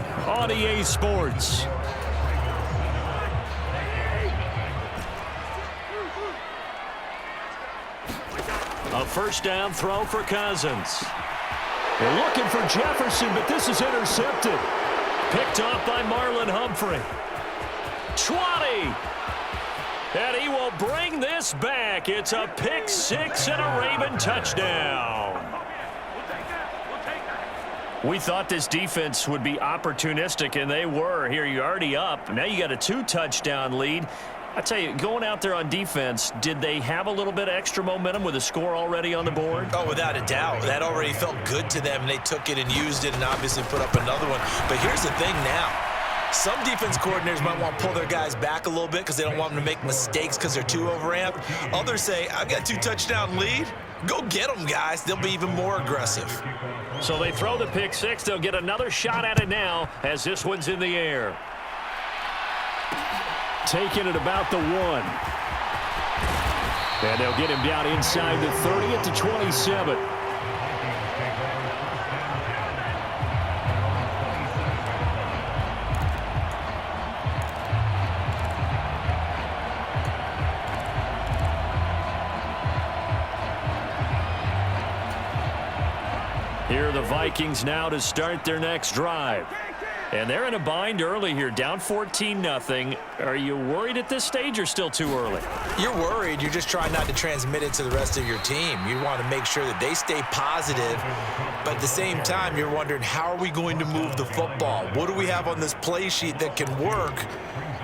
Wrestling on EA Sports. A first down throw for Cousins. They're looking for Jefferson, but this is intercepted. Picked off by Marlon Humphrey. 20. And he will bring this back. It's a pick six and a Raven touchdown. We thought this defense would be opportunistic, and they were. Here, you're already up. Now you got a 2-touchdown lead. I tell you, going out there on defense, did they have a little bit of extra momentum with a score already on the board? Oh, without a doubt. That already felt good to them, and they took it and used it and obviously put up another one. But here's the thing now. Some defense coordinators might want to pull their guys back a little bit because they don't want them to make mistakes because they're too overamped. Others say, I've got a 2-touchdown lead. Go get them, guys. They'll be even more aggressive. So they throw the pick six. They'll get another shot at it now as this one's in the air. Taking it about the 1. And they'll get him down inside the 30 at the 27. Here are the Vikings now to start their next drive. And they're in a bind early here, down 14-0. Are you worried at this stage or still too early? You're worried. You're just trying not to transmit it to the rest of your team. You want to make sure that they stay positive. But at the same time, you're wondering, how are we going to move the football? What do we have on this play sheet that can work?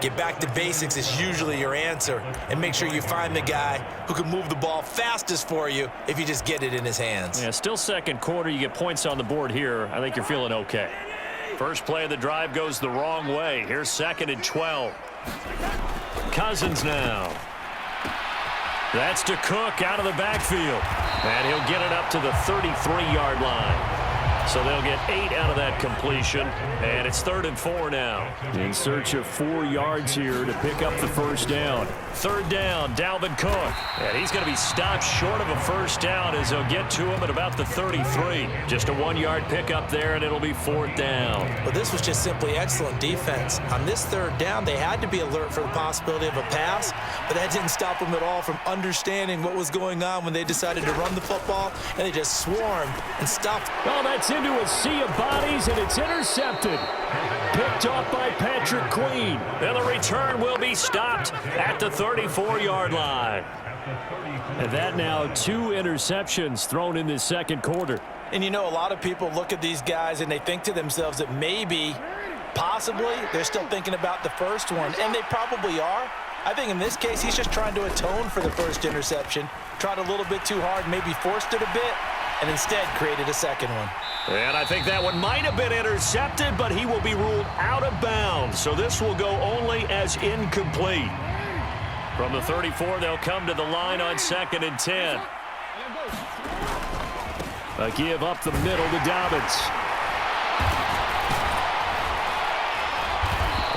Get back to basics is usually your answer. And make sure you find the guy who can move the ball fastest for you if you just get it in his hands. Yeah, still second quarter. You get points on the board here. I think you're feeling okay. First play of the drive goes the wrong way. Here's 2nd and 12. Cousins now. That's to Cook out of the backfield. And he'll get it up to the 33-yard line. So they'll get 8 out of that completion. And it's 3rd and 4 now. In search of 4 yards here to pick up the first down. 3rd down, Dalvin Cook. And he's going to be stopped short of a first down as they'll get to him at about the 33. Just a 1-yard pickup there, and it'll be 4th down. Well, this was just simply excellent defense. On this 3rd down, they had to be alert for the possibility of a pass, but that didn't stop them at all from understanding what was going on when they decided to run the football, and they just swarmed and stopped. Oh, that's into a sea of bodies, and it's intercepted. Picked off by Patrick Queen. And the return will be stopped at the 34-yard line. And that now 2 interceptions thrown in this second quarter. And you know, a lot of people look at these guys and they think to themselves that maybe, possibly, they're still thinking about the first one. And they probably are. I think in this case, he's just trying to atone for the first interception. Tried a little bit too hard, maybe forced it a bit, and instead created a second one. And I think that one might have been intercepted, but he will be ruled out of bounds. So this will go only as incomplete. From the 34, they'll come to the line on 2nd and 10. A give up the middle to Dobbins.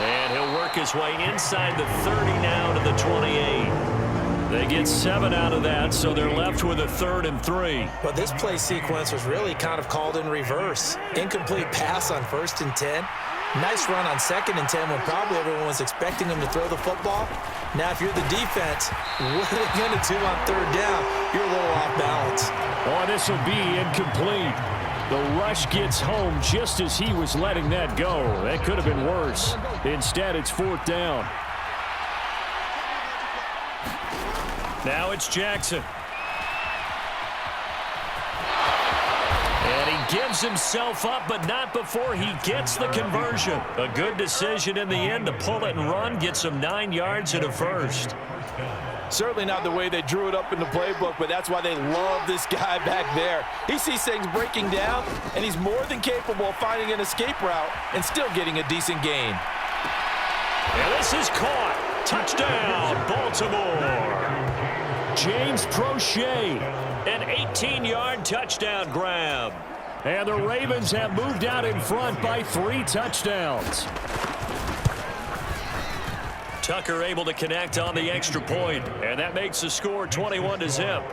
And he'll work his way inside the 30 now to the 28. They get 7 out of that, so they're left with a 3rd and 3. But this play sequence was really kind of called in reverse. Incomplete pass on 1st and 10. Nice run on 2nd and 10 when probably everyone was expecting him to throw the football. Now, if you're the defense, what are they going to do on 3rd down? You're a little off balance. Oh, this will be incomplete. The rush gets home just as he was letting that go. That could have been worse. Instead, it's 4th down. Now it's Jackson. And he gives himself up, but not before he gets the conversion. A good decision in the end to pull it and run, get some 9 yards and a first. Certainly not the way they drew it up in the playbook, but that's why they love this guy back there. He sees things breaking down, and he's more than capable of finding an escape route and still getting a decent gain. And this is caught. Touchdown, Baltimore. James Prochet, an 18-yard touchdown grab. And the Ravens have moved out in front by 3 touchdowns. Tucker able to connect on the extra point, and that makes the score 21-0.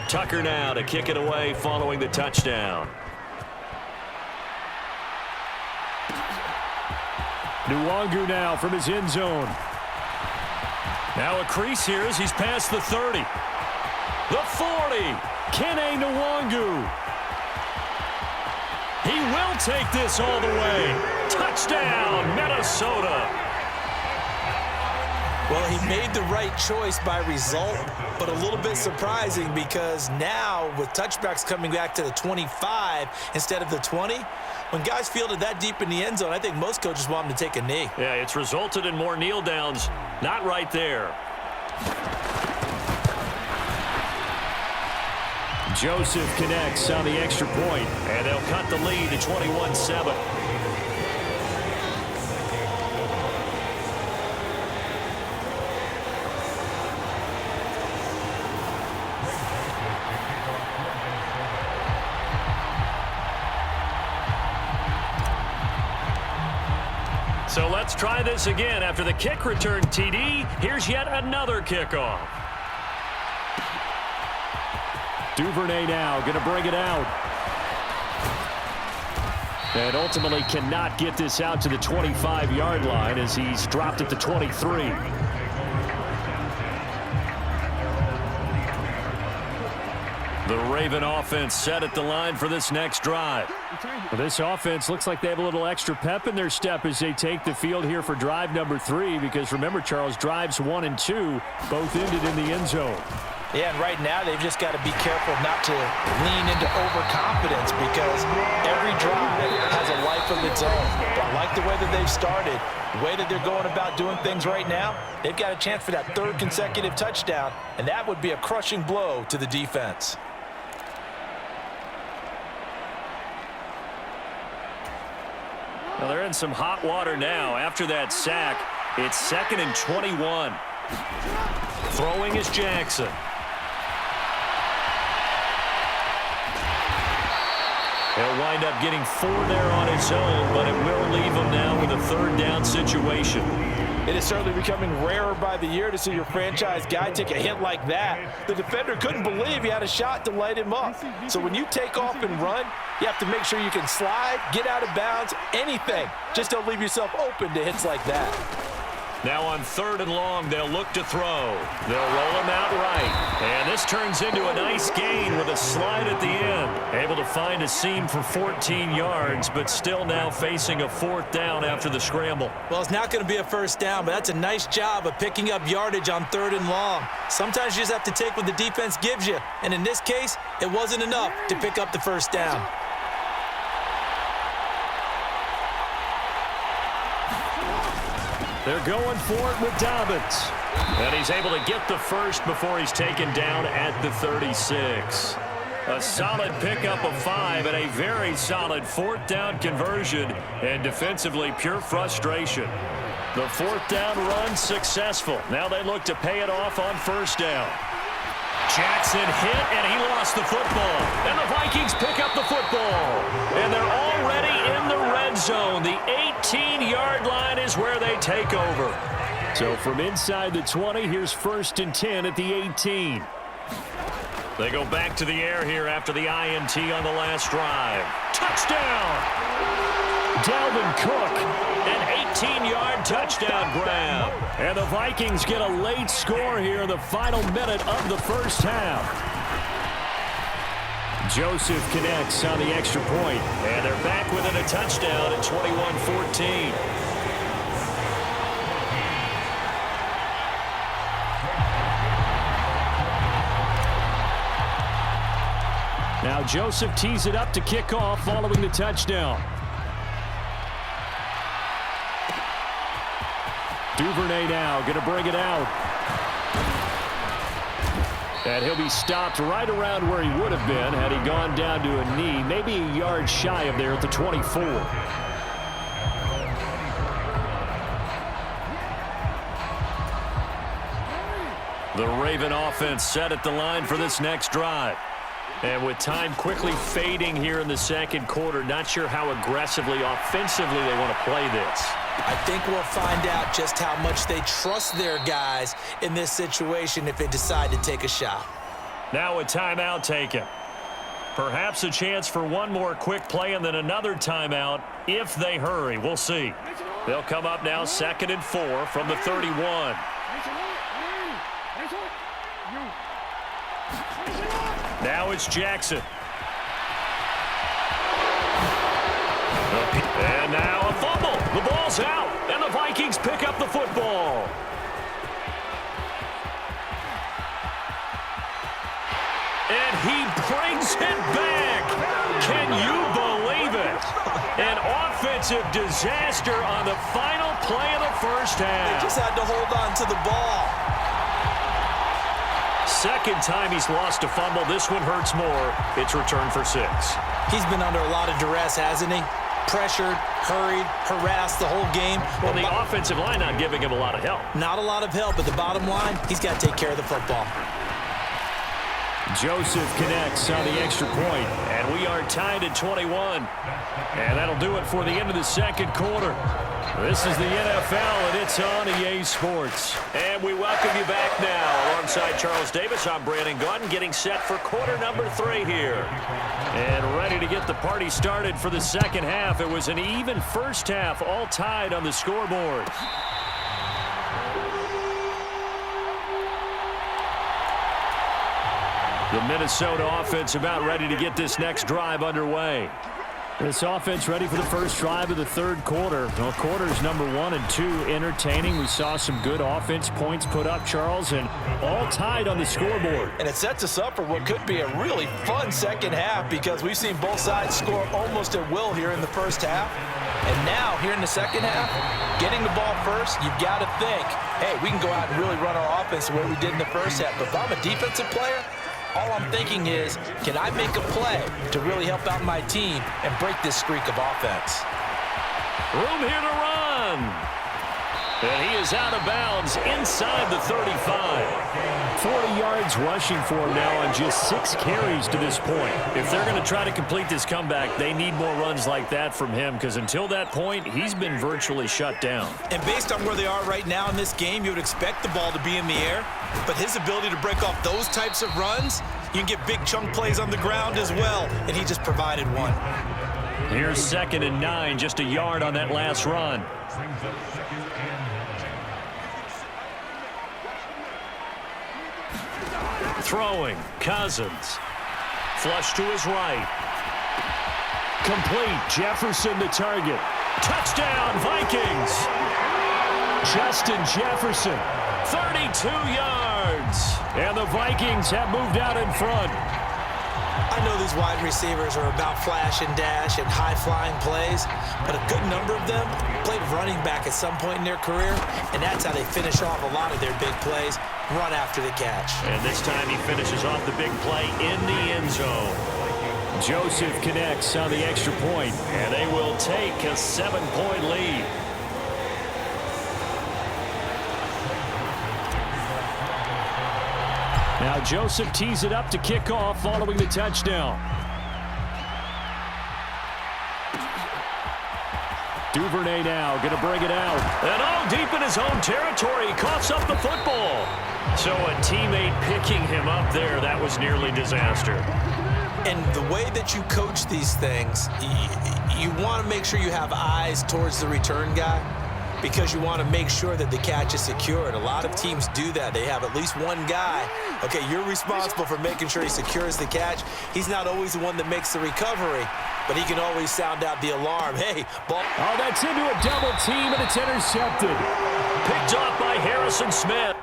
Tucker now to kick it away following the touchdown. Nwangu now from his end zone. Now a crease here as he's past the 30. The 40. Kene Nwangu. He will take this all the way. Touchdown, Minnesota. Well, he made the right choice by result, but a little bit surprising because now with touchbacks coming back to the 25 instead of the 20, when guys fielded that deep in the end zone, I think most coaches want them to take a knee. Yeah, it's resulted in more kneel downs. Not right there. Joseph connects on the extra point. And they'll cut the lead to 21-7. So let's try this again. After the kick return TD, here's yet another kickoff. Duvernay now going to bring it out. And ultimately cannot get this out to the 25-yard line as he's dropped at the 23. The Raven offense set at the line for this next drive. Well, this offense looks like they have a little extra pep in their step as they take the field here for drive number 3, because remember, Charles, drives 1 and 2 both ended in the end zone. Yeah, and right now they've just got to be careful not to lean into overconfidence because every drive has a life of its own. But I like the way that they've started, the way that they're going about doing things right now. They've got a chance for that 3rd consecutive touchdown, and that would be a crushing blow to the defense. Well, they're in some hot water now. After that sack, it's 2nd and 21. Throwing is Jackson. He'll wind up getting 4 there on his own, but it will leave him now with a 3rd down situation. It is certainly becoming rarer by the year to see your franchise guy take a hit like that. The defender couldn't believe he had a shot to light him up. So when you take off and run, you have to make sure you can slide, get out of bounds, anything. Just don't leave yourself open to hits like that. Now on 3rd and long, they'll look to throw. They'll roll him out right. And this turns into a nice gain with a slide at the end. Able to find a seam for 14 yards, but still now facing a 4th down after the scramble. Well, it's not going to be a 1st down, but that's a nice job of picking up yardage on 3rd and long. Sometimes you just have to take what the defense gives you. And in this case, it wasn't enough to pick up the 1st down. They're going for it with Dobbins. And he's able to get the 1st before he's taken down at the 36. A solid pickup of 5 and a very solid 4th down conversion, and defensively pure frustration. The 4th down run successful. Now they look to pay it off on 1st down. Jackson hit, and he lost the football. And the Vikings pick up the football. And they're already in the red zone. The 18-yard line is where they take over. So from inside the 20, here's 1st and 10 at the 18. They go back to the air here after the INT on the last drive. Touchdown! Dalvin Cook. An 18-yard touchdown grab. And the Vikings get a late score here in the final minute of the 1st half. Joseph connects on the extra point. And they're back within a touchdown at 21-14. Now Joseph tees it up to kick off following the touchdown. Duvernay now going to bring it out. And he'll be stopped right around where he would have been had he gone down to a knee, maybe a yard shy of there at the 24. The Raven offense set at the line for this next drive. And with time quickly fading here in the 2nd quarter, not sure how aggressively, offensively they want to play this. I think we'll find out just how much they trust their guys in this situation if they decide to take a shot. Now a timeout taken. Perhaps a chance for one more quick play and then another timeout if they hurry. We'll see. They'll come up now 2nd and 4 from the 31. Now it's Jackson. And now a fumble. The ball's out, and the Vikings pick up the football. And he brings it back. Can you believe it? An offensive disaster on the final play of the first half. They just had to hold on to the ball. Second time he's lost a fumble. This one hurts more. It's returned for 6. He's been under a lot of duress, hasn't he? Pressured, hurried, harassed the whole game. Well, the offensive line not giving him a lot of help. Not a lot of help, but the bottom line, he's got to take care of the football. Joseph connects on the extra point. And we are tied at 21. And that'll do it for the end of the second quarter. This is the NFL, and it's on EA Sports. And we welcome you back now. Alongside Charles Davis, I'm Brandon Gaudin, getting set for quarter number 3 here. And ready to get the party started for the second half. It was an even first half, all tied on the scoreboard. The Minnesota offense about ready to get this next drive underway. This offense ready for the first drive of the third quarter. Well, quarters number 1 and 2 entertaining. We saw some good offense points put up, Charles, and all tied on the scoreboard. And it sets us up for what could be a really fun second half because we've seen both sides score almost at will here in the first half. And now, here in the second half, getting the ball first, you've got to think, hey, we can go out and really run our offense the way we did in the first half. But if I'm a defensive player, all I'm thinking is, can I make a play to really help out my team and break this streak of offense? Room here to run. And he is out of bounds inside the 35. 40 yards rushing for him now on just 6 carries to this point. If they're going to try to complete this comeback, they need more runs like that from him because until that point, he's been virtually shut down. And based on where they are right now in this game, you would expect the ball to be in the air. But his ability to break off those types of runs, you can get big chunk plays on the ground as well. And he just provided one. Here's 2nd and 9, just a yard on that last run. Throwing, Cousins. Flush to his right. Complete, Jefferson the target. Touchdown, Vikings! Justin Jefferson. 32 yards. And the Vikings have moved out in front. I know these wide receivers are about flash and dash and high-flying plays, but a good number of them played running back at some point in their career, and that's how they finish off a lot of their big plays, run after the catch. And this time he finishes off the big play in the end zone. Joseph connects on the extra point. And they will take a 7-point lead. Now Joseph tees it up to kick off following the touchdown. Duvernay now going to bring it out. And deep in his own territory, he coughs up the football. So a teammate picking him up there, that was nearly disaster. And the way that you coach these things, you want to make sure you have eyes towards the return guy because you want to make sure that the catch is secure. And a lot of teams do that. They have at least one guy. Okay, you're responsible for making sure he secures the catch. He's not always the one that makes the recovery, but he can always sound out the alarm. Hey, ball. Oh, that's into a double team, and it's intercepted. Picked off by Harrison Smith.